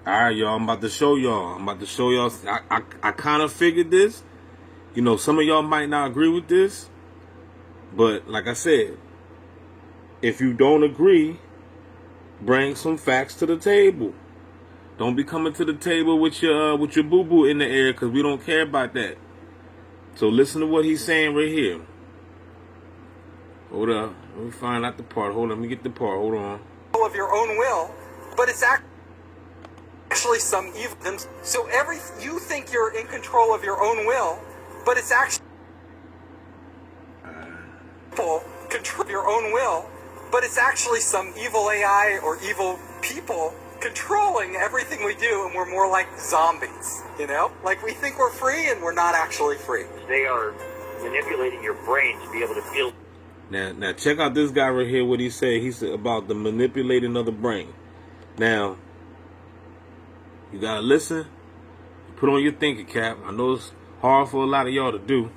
All right, y'all. I'm about to show y'all. I kind of figured this. You know, some of y'all might not agree with this, but like I said, if you don't agree, bring some facts to the table. Don't be coming to the table with your boo boo in the air, because we don't care about that. So listen to what he's saying right here. Hold up. Let me find out the part. Hold on. Let me get the part. Hold on. Of your own will, but it's actually some evil. So you think you're in control of your own will, but it's actually control your own will, but it's actually some evil AI or evil people controlling everything we do, and we're more like zombies, you know? Like, we think we're free and we're not actually free. They are manipulating your brain to be able to feel. Now check out this guy right here, what he said. He said about the manipulating of the brain. Now, you gotta listen. Put on your thinking cap. I know it's hard for a lot of y'all to do,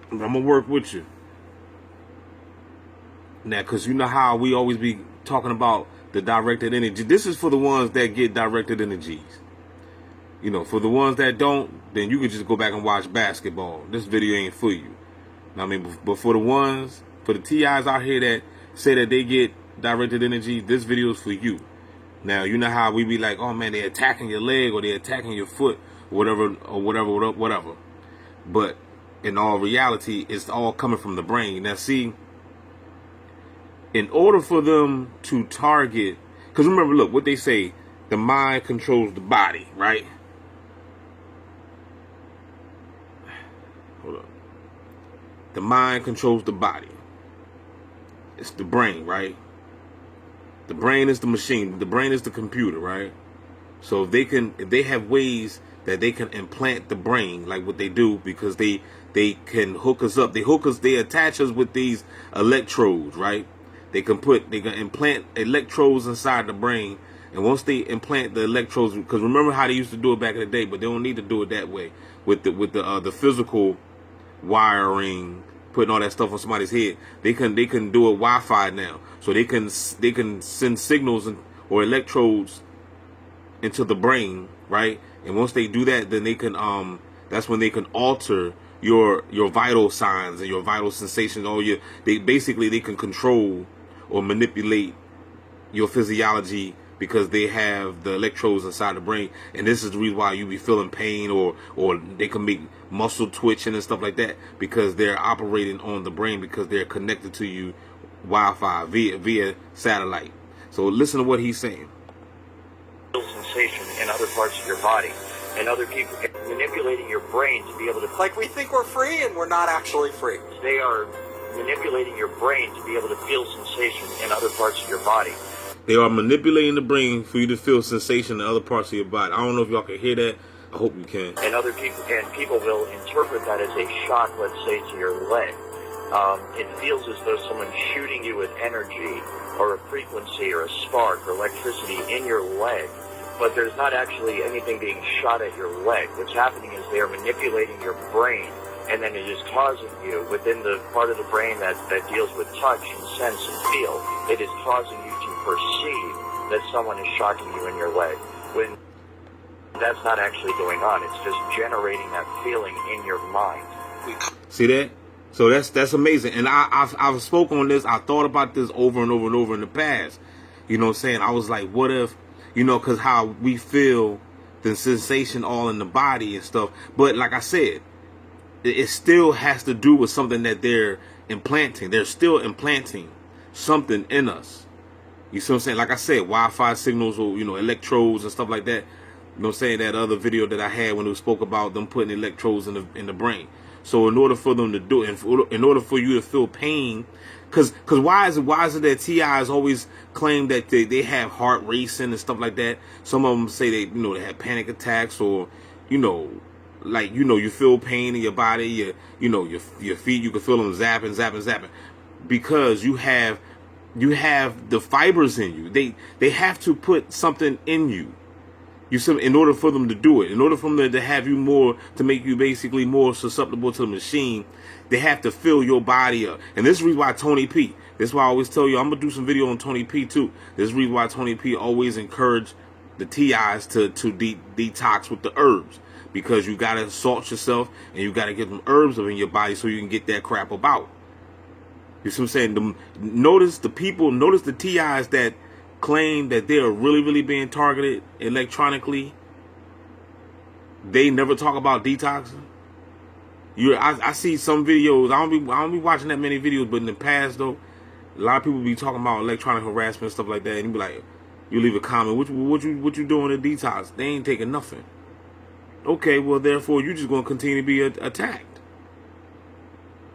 but I'm gonna work with you. Now, because you know how we always be talking about the directed energy. This is for the ones that get directed energies. You know, for the ones that don't, then you can just go back and watch basketball. This video ain't for you. I mean, but for the ones, for the TIs out here that say that they get directed energy, this video is for you. Now, you know how we be like, oh man, they're attacking your leg or they're attacking your foot or whatever. But in all reality, it's all coming from the brain. Now, see, in order for them to target, because remember, look, what they say, the mind controls the body, right? Hold on. The mind controls the body. It's the brain, right? The brain is the machine. The brain is the computer, right? So if they have ways that they can implant the brain, like what they do, because they can hook us up. They attach us with these electrodes, right? They can implant electrodes inside the brain, and once they implant the electrodes, because remember how they used to do it back in the day, but they don't need to do it that way with the physical wiring, putting all that stuff on somebody's head. They can do it Wi-Fi now, so they can send signals or electrodes into the brain, right? And once they do that, then they can that's when they can alter your vital signs and your vital sensations. They can control or manipulate your physiology, because they have the electrodes inside the brain. And this is the reason why you be feeling pain, or they can make muscle twitching and stuff like that, because they're operating on the brain, because they're connected to you Wi-Fi via satellite. So listen to what he's saying. Sensation in other parts of your body, and other people manipulating your brain to be able to. Like, we think we're free and we're not actually free. They are manipulating your brain to be able to feel sensation in other parts of your body. They are manipulating the brain for you to feel sensation in other parts of your body. I don't know if y'all can hear that. I hope you can. And people will interpret that as a shock, let's say, to your leg. It feels as though someone's shooting you with energy or a frequency or a spark or electricity in your leg, but there's not actually anything being shot at your leg. What's happening is they are manipulating your brain, and then it is causing you, within the part of the brain that deals with touch and sense and feel, it is causing you to perceive that someone is shocking you in your leg, when that's not actually going on. It's just generating that feeling in your mind. See that? So that's amazing. And I've spoken on this. I thought about this over and over and over in the past. You know what I'm saying? I was like, what if, you know, because how we feel the sensation all in the body and stuff. But like I said, it still has to do with something that they're implanting. They're still implanting something in us. You see what I'm saying? Like I said, Wi-Fi signals or, you know, electrodes and stuff like that. You know what I'm saying? That other video that I had when we spoke about them putting electrodes in the brain. So in order for them to do it, in order for you to feel pain, because why is it that TIs always claim that they have heart racing and stuff like that? Some of them say they have panic attacks, or like you feel pain in your body, your feet, you can feel them zapping, because you have the fibers in you. They have to put something in you. In order for them to do it, in order for them to have you more, to make you basically more susceptible to the machine, they have to fill your body up. And this is the reason why Tony P. This is why I always tell you, I'm going to do some video on Tony P too. This is the reason why Tony P always encourage the TIs to detox with the herbs, because you gotta salt yourself and you gotta get them herbs up in your body so you can get that crap about. You see what I'm saying? Notice the TIs that claim that they are really being targeted electronically. They never talk about detoxing. I see some videos. I don't be watching that many videos, but in the past though, a lot of people be talking about electronic harassment and stuff like that, and you be like, you leave a comment, what you doing to detox? They ain't taking nothing. Okay, well therefore you just gonna continue to be attacked.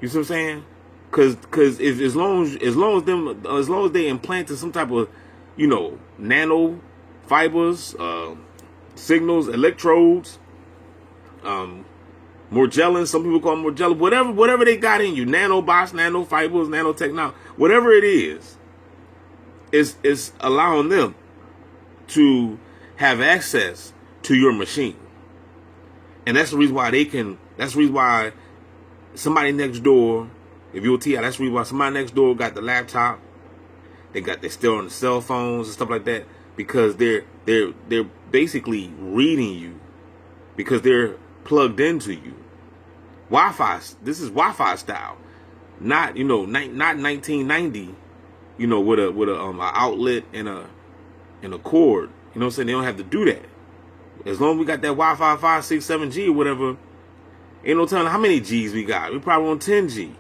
You see what I'm saying? Cause if as long as they implanted some type of, nano fibers, signals, electrodes, Morgellons, some people call them Morgellons, whatever they got in you, nanobots, nanofibers, nanotechnology, whatever it is allowing them to have access to your machine. And that's the reason why that's the reason why somebody next door, if you're a TI, that's the reason why somebody next door got the laptop, they're still on the cell phones and stuff like that, because they're basically reading you, because they're plugged into you. Wi-Fi, this is Wi-Fi style, not 1990, with a outlet and a cord. You know what I'm saying? They don't have to do that. As long as we got that Wi-Fi 5, 6, 7G or whatever, ain't no telling how many Gs we got. We probably on 10G.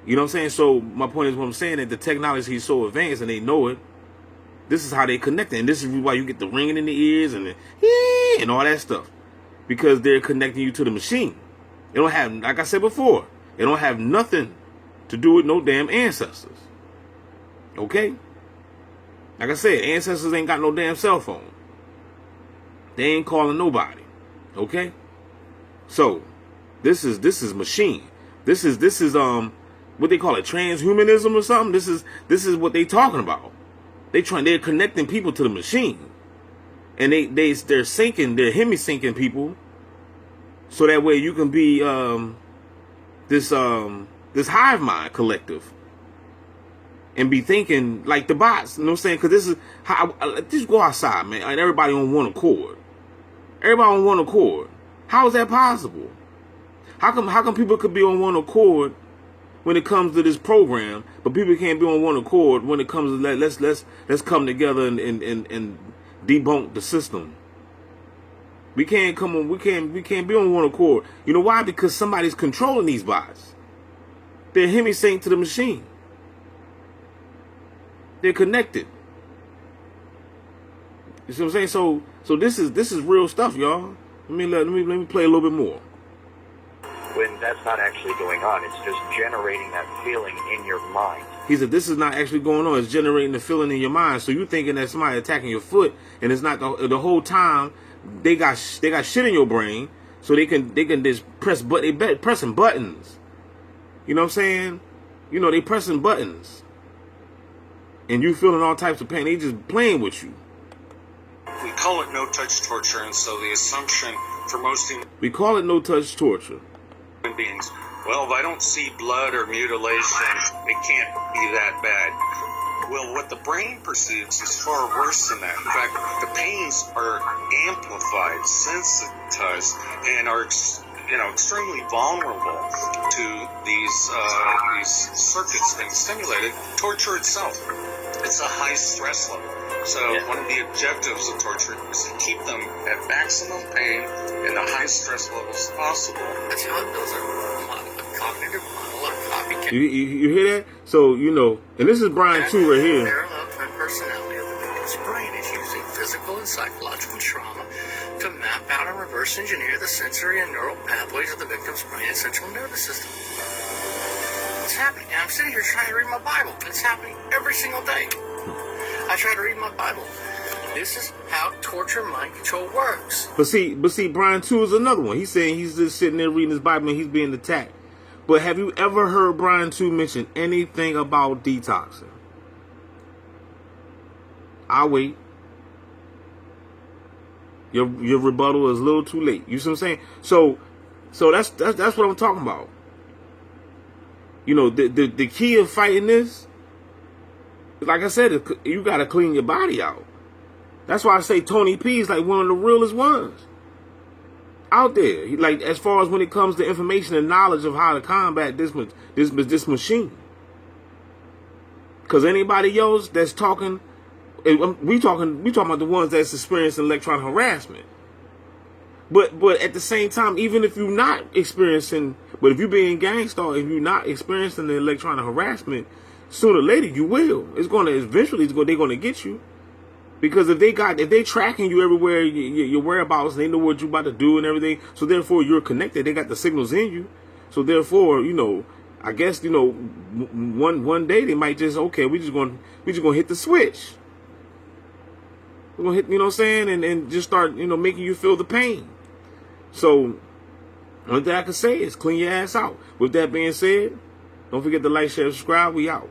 You know what I'm saying? So my point is, what I'm saying, that the technology is so advanced and they know it. This is how they connect it, and this is why you get the ringing in the ears and and all that stuff, because they're connecting you to the machine. They don't have, like I said before, they don't have nothing to do with no damn ancestors. Okay? Like I said, ancestors ain't got no damn cell phone. They ain't calling nobody. Okay? So, this is machine. This is what they call it, transhumanism or something. This is what they talking about. They're connecting people to the machine. And they're hemi-syncing people, so that way you can be this hive mind collective and be thinking like the bots. You know what I'm saying? Because this is how, just go outside, man, and everybody on one accord. Everybody on one accord. How is that possible? How come people could be on one accord when it comes to this program, but people can't be on one accord when it comes to let's come together and debunk the system? We can't be on one accord. You know why? Because somebody's controlling these bots. They're hemi-synced to the machine. They're connected. You see what I'm saying? So this is real stuff, y'all. Let me play a little bit more. When that's not actually going on, it's just generating that feeling in your mind. He said, this is not actually going on. It's generating the feeling in your mind. So you're thinking that somebody attacking your foot, and it's not the whole time. They got shit in your brain, so they can just pressing buttons. You know what I'm saying? They pressing buttons, and you feeling all types of pain. They just playing with you. We call it no-touch torture, and so the assumption for most we call it no-touch torture. human beings, well, if I don't see blood or mutilation, it can't be that bad. Well, what the brain perceives is far worse than that. In fact, the pains are amplified, sensitized, and are extremely vulnerable to these circuits being stimulated. Torture itself, it's a high stress level. So one of the objectives of torture is to keep them at maximum pain and the high stress levels possible. That's how it builds a cognitive model of copycat. You hear that? So, and this is Brian too right here. Parallel twin personality of the victim's brain is using physical and psychological trauma to map out and reverse engineer the sensory and neural pathways of the victim's brain and central nervous system. It's happening. I'm sitting here trying to read my Bible. It's happening every single day. I try to read my Bible. This is how torture mind control works. But see, Brian 2 is another one. He's saying he's just sitting there reading his Bible and he's being attacked. But have you ever heard Brian 2 mention anything about detoxing? I'll wait. Your rebuttal is a little too late. You see what I'm saying? So that's what I'm talking about. The key of fighting this, like I said, you got to clean your body out. That's why I say Tony P is like one of the realest ones out there. Like, as far as when it comes to information and knowledge of how to combat this machine. Because anybody else that's talking, we talking about the ones that's experiencing electronic harassment. But at the same time, even if you're not experiencing, but if you're being gangstar, if you're not experiencing the electronic harassment, sooner or later you will. They're gonna get you. Because if they tracking you everywhere, your whereabouts, and they know what you're about to do and everything, so therefore you're connected. They got the signals in you. So therefore, I guess, one day they might just, okay, we just gonna hit the switch. We're gonna hit, you know what I'm saying, and just start, making you feel the pain. So one thing I can say is clean your ass out. With that being said, don't forget to like, share, subscribe. We out.